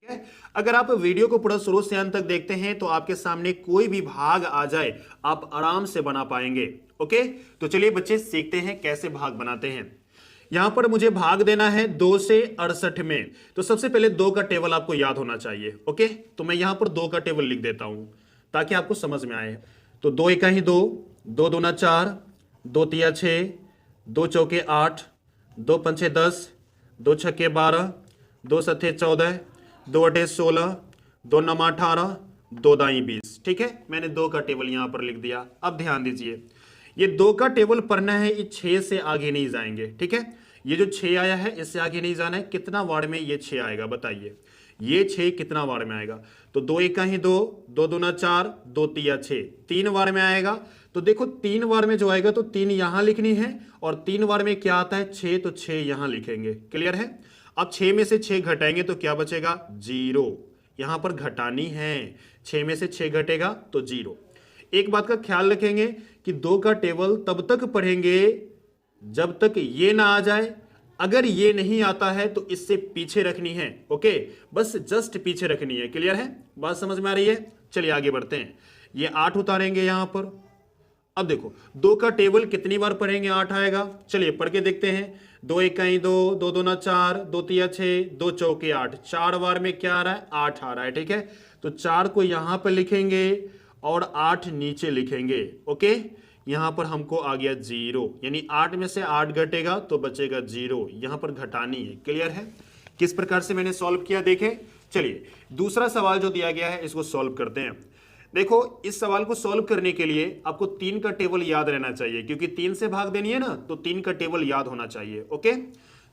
है। अगर आप वीडियो को पूरा शुरू से अंत तक देखते हैं तो आपके सामने कोई भी भाग आ जाए आप आराम से बना पाएंगे। ओके, तो चलिए बच्चे सीखते हैं कैसे भाग बनाते हैं। यहां पर मुझे भाग देना है 2 से 68 में, तो सबसे पहले 2 का टेबल आपको याद होना चाहिए। ओके, तो मैं यहां पर 2 का टेबल लिख देता हूं ताकि आपको समझ में आए। तो 2 एका ही 2, 2 दूना 4, 2 तिया 6, 2 चौके 8, 2 पंचे 10, 2 छक्के 12, 2 सत्ते 14, 2 अठे 16, 2 नमा 18, 2 दाई 20। ठीक है, मैंने 2 का टेबल यहां पर लिख दिया। अब ध्यान दीजिए, ये 2 का टेबल पढ़ना है, ये 6 से आगे नहीं जाएंगे। ठीक है, ये जो 6 आया है इससे आगे नहीं जाना है। कितना वार्ड में ये 6 आएगा बताइए, ये 6 कितना वार्ड में आएगा? तो 2 एका ही 2, 2 दूना 4, 2 तिया 6, 3 वार में आएगा। तो देखो 3 वार में जो आएगा तो 3 यहां लिखनी है, और 3 वार में क्या आता है 6, तो 6 यहां लिखेंगे। क्लियर है? अब 6 में से 6 घटाएंगे तो क्या बचेगा? 0। यहां पर घटानी है, 6 में से 6 घटेगा तो 0। एक बात का ख्याल रखेंगे कि 2 का टेबल तब तक पढ़ेंगे जब तक ये ना आ जाए। अगर ये नहीं आता है तो इससे पीछे रखनी है। ओके, बस जस्ट पीछे रखनी है। क्लियर है? बात समझ में आ रही है? चलिए आगे बढ़ते हैं। ये 8 उतारेंगे यहां पर। अब देखो 2 का टेबल कितनी बार पढ़ेंगे 8 आएगा। चलिए पढ़ के देखते हैं। 2 इकाई 2, 2 दूना 4, 2 तिया 6, 2 चौके 8, 4 बार में क्या आ रहा है? 8 आ रहा है। ठीक है, तो 4 को यहां पर लिखेंगे और 8 नीचे लिखेंगे। ओके, यहां पर हमको आ गया 0, यानी 8 में से 8 घटेगा तो बचेगा 0। यहां पर घटानी है। क्लियर है? किस प्रकार से मैंने सॉल्व किया देखें। चलिए दूसरा सवाल जो दिया गया है इसको सॉल्व करते हैं। देखो इस सवाल को सॉल्व करने के लिए आपको 3 का टेबल याद रहना चाहिए, क्योंकि 3 से भाग देनी है ना, तो 3 का टेबल याद होना चाहिए। ओके,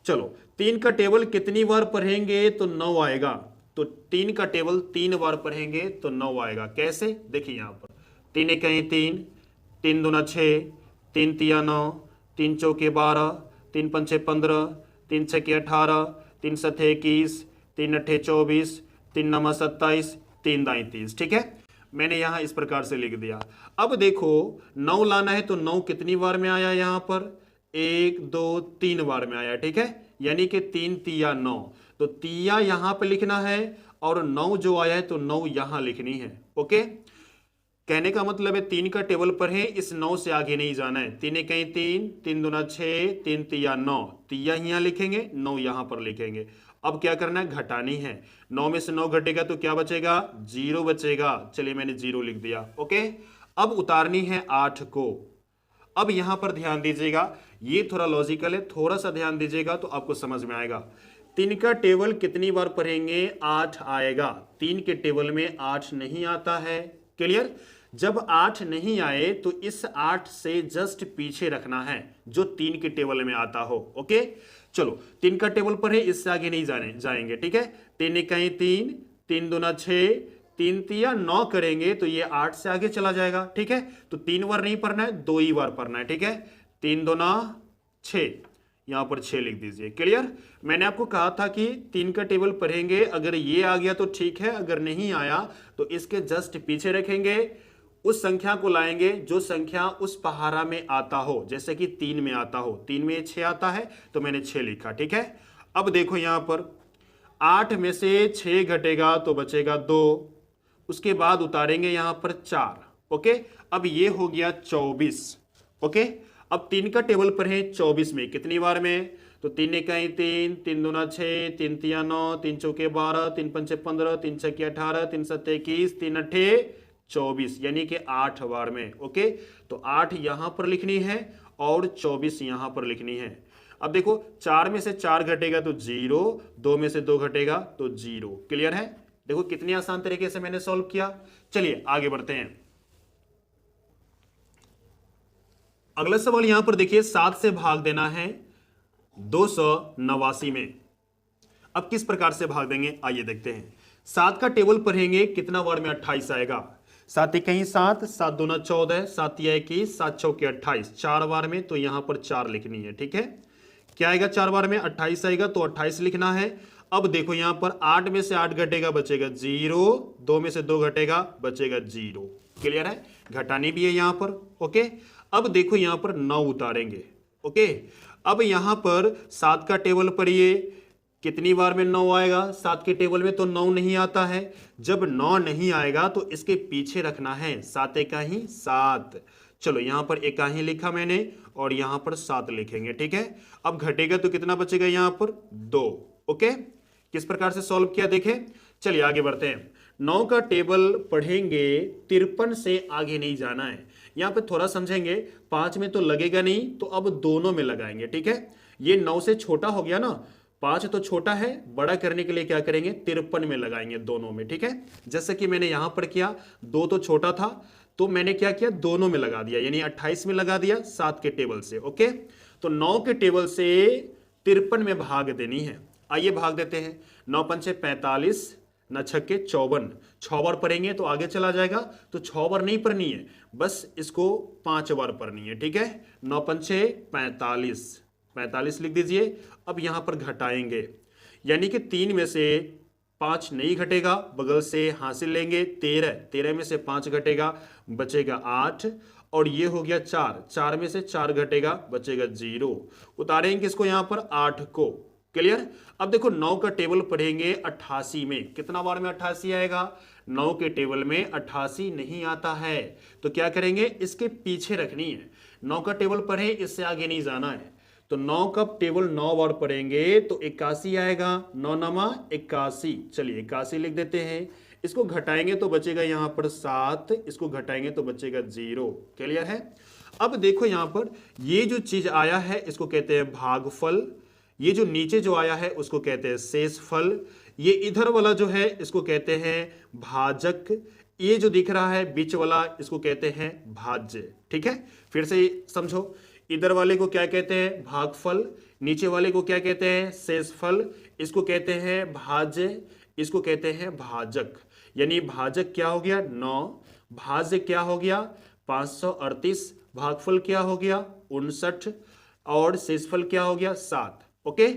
चलो 3 का टेबल कितनी बार पढ़ेंगे तो 9 आएगा। तो 3 का टेबल 3 बार पढ़ेंगे तो 9 आएगा। कैसे? देखिए यहां पर 3 इकाई 3, 3 दूना 6, 3 तिया 9, 3 चौके 12, 3 पंचे 15, 3 छक्के 18, 3 सत्ते 21, 3 अट्ठे 24, 3 नमा 27, 3 दाई 30। ठीक है, मैंने यहां इस प्रकार से लिख दिया। अब देखो 9 लाना है तो 9 कितनी बार में आया? यहां पर 1 2 3 बार में आया। ठीक है, यानी कि 3 तिया 9, तो तिया यहां पर लिखना है और 9 जो आया है तो 9 यहां लिखनी है। ओके, कहने का मतलब है 3 का टेबल पर है, इस 9 से आगे नहीं जाना है। 3 इकाई 3, 3 दूना 6, 3 तिया 9, तिया यहां लिखेंगे, 9 यहां पर लिखेंगे। अब क्या करना है? घटानी है। 9 में से 9 घटेगा तो क्या बचेगा? 0 बचेगा। चलिए मैंने 0 लिख दिया। ओके, अब उतारनी है 8 को। अब यहां पर ध्यान दीजिएगा, ये थोड़ा लॉजिकल है, थोड़ा सा ध्यान दीजिएगा तो आपको समझ में आएगा। 3 का टेबल कितनी बार पढ़ेंगे? 8 आएगा। 3 के टेबल में 8 नहीं आता है। क्लियर? जब 8 नहीं आए तो इस 8 से जस्ट पीछे रखना है जो 3 के टेबल में आता हो। ओके, चलो 3 का टेबल पर है, इससे आगे नहीं जाएंगे। ठीक है, 3 इकाई 3, 3 दूना 6, 3 तिया 9 करेंगे तो ये 8 से आगे चला जाएगा। ठीक है, तो 3 बार नहीं पढ़ना है, 2 ही बार पढ़ना है। ठीक है, 3 दूना 6, यहां पर 6 लिख दीजिए। क्लियर? मैंने आपको कहा था कि 3 का टेबल पढ़ेंगे, अगर ये आ गया तो ठीक है, अगर नहीं आया तो इसके जस्ट पीछे रखेंगे, उस संख्या को लाएंगे जो संख्या उस पहाड़ा में आता हो। जैसे कि 3 में आता हो, 3 में 6 आता है तो मैंने 6 लिखा। ठीक है, अब देखो यहां पर 8 में से 6 घटेगा तो बचेगा 2, उसके बाद उतारेंगे यहां पर 4। ओके, अब ये हो गया 24। ओके, अब 3 का टेबल पर है 24 में कितनी बार में? तो 3 इकाई 3, 3 दूना 6, 3 तिया 9, 3 चौके 12, 3 पंचे 15, 3 छक्के 18, 3 सत्ते 21, 3 अट्ठे 24, यानी कि 8 बार में। ओके, तो 8 यहां पर लिखनी है और 24 यहां पर लिखनी है। अब देखो 4 में से 4 घटेगा तो 0, 2 में से 2 घटेगा तो 0। क्लियर है? देखो कितनी आसान तरीके से मैंने सॉल्व किया। चलिए आगे बढ़ते हैं। अगला सवाल यहां पर देखिए, 7 से भाग देना है 289 में। अब किस प्रकार से भाग देंगे आइए देखते हैं। 7 का टेबल पढ़ेंगे, कितना बार में 28 आएगा? 7 इकाई 7, 7 दूना 14, 7 तिया 21, 7 चौके 28, 4 बार में, तो यहां पर 4 लिखनी है। ठीक है, क्या आएगा 4 बार में? 28 आएगा, तो 28 लिखना है। अब देखो यहां पर 8 में से 8 घटेगा बचेगा 0, 2 में से 2 घटेगा बचेगा 0। क्लियर है? घटानी भी है यहां पर। ओके, अब देखो यहां पर 9 उतारेंगे। ओके, अब यहां पर 7 का टेबल पढ़िए, कितनी बार में 9 आएगा? 7 के टेबल में तो 9 नहीं आता है। जब 9 नहीं आएगा तो इसके पीछे रखना है 7 एकाही 7। चलो यहां पर एकाही लिखा मैंने और यहां पर 7 लिखेंगे, ठीक है। अब घटेगा तो कितना बचेगा? यहां पर 2। ओके, किस प्रकार से सॉल्व किया देखें। चलिए आगे बढ़ते हैं। 9 का टेबल पढ़ेंगे, 53 से आगे नहीं जाना है। यहां पे थोड़ा समझेंगे, 5 में तो लगेगा नहीं तो अब दोनों में लगाएंगे, ठीक है। ये 9 से छोटा हो गया ना, 5 तो छोटा है, बड़ा करने के लिए क्या करेंगे? 53 में लगाएंगे दोनों में, ठीक है। जैसे कि मैंने यहां पर किया, 2 तो छोटा था तो मैंने क्या किया? दोनों में लगा दिया, यानी 28 में लगा दिया 7 के टेबल से। ओके, तो 9 के टेबल से 53 में भाग देनी है। आइए भाग देते हैं। 9 पंचे 45, 9 छक्के 54, 6 बार पढ़ेंगे तो आगे चला जाएगा, तो 6 बार नहीं पढ़नी है, बस इसको 5 बार पढ़नी है, ठीक है। 9 पंचे 45, 45 लिख दीजिए। अब यहां पर घटाएंगे, यानी कि 3 में से 5 नहीं घटेगा, बगल से हासिल लेंगे 13, 13 में से 5 घटेगा, बचेगा 8, और ये हो गया 4, 4 में से 4 घटेगा, बचेगा 0। उतारेंगे किसको? यहां पर 8 को। क्लियर? अब देखो 9 का टेबल पढ़ेंगे 88 में, कितना बार में 88 आएगा? 9 के टेबल में 88 नहीं आता है, तो क्या करेंगे? इसके पीछे रखनी है। 9 का टेबल पढ़े, इससे आगे नहीं जाना है, तो 9 का टेबल 9 बार पढ़ेंगे तो 81 आएगा। 9 नमा 81, चलिए 81 लिख देते हैं। इसको घटाएंगे तो बचेगा यहां पर 7, इसको घटाएंगे तो बचेगा 0। क्लियर है? अब देखो यहां पर ये जो चीज आया है इसको कहते हैं भागफल, ये जो नीचे जो आया है उसको कहते हैं शेषफल, ये इधर वाला जो है इसको कहते हैं भाजक, ये जो दिख रहा है बीच वाला इसको कहते हैं भाज्य, ठीक है। फिर से समझो, इधर वाले को क्या कहते हैं? भागफल, नीचे वाले को क्या कहते हैं? शेषफल, इसको कहते हैं भाज्य, इसको कहते हैं भाजक। यानी भाजक क्या हो गया? 9, भाज्य क्या हो गया? 538, भागफल क्या हो गया? 59, और शेषफल क्या हो गया? 7। ओके,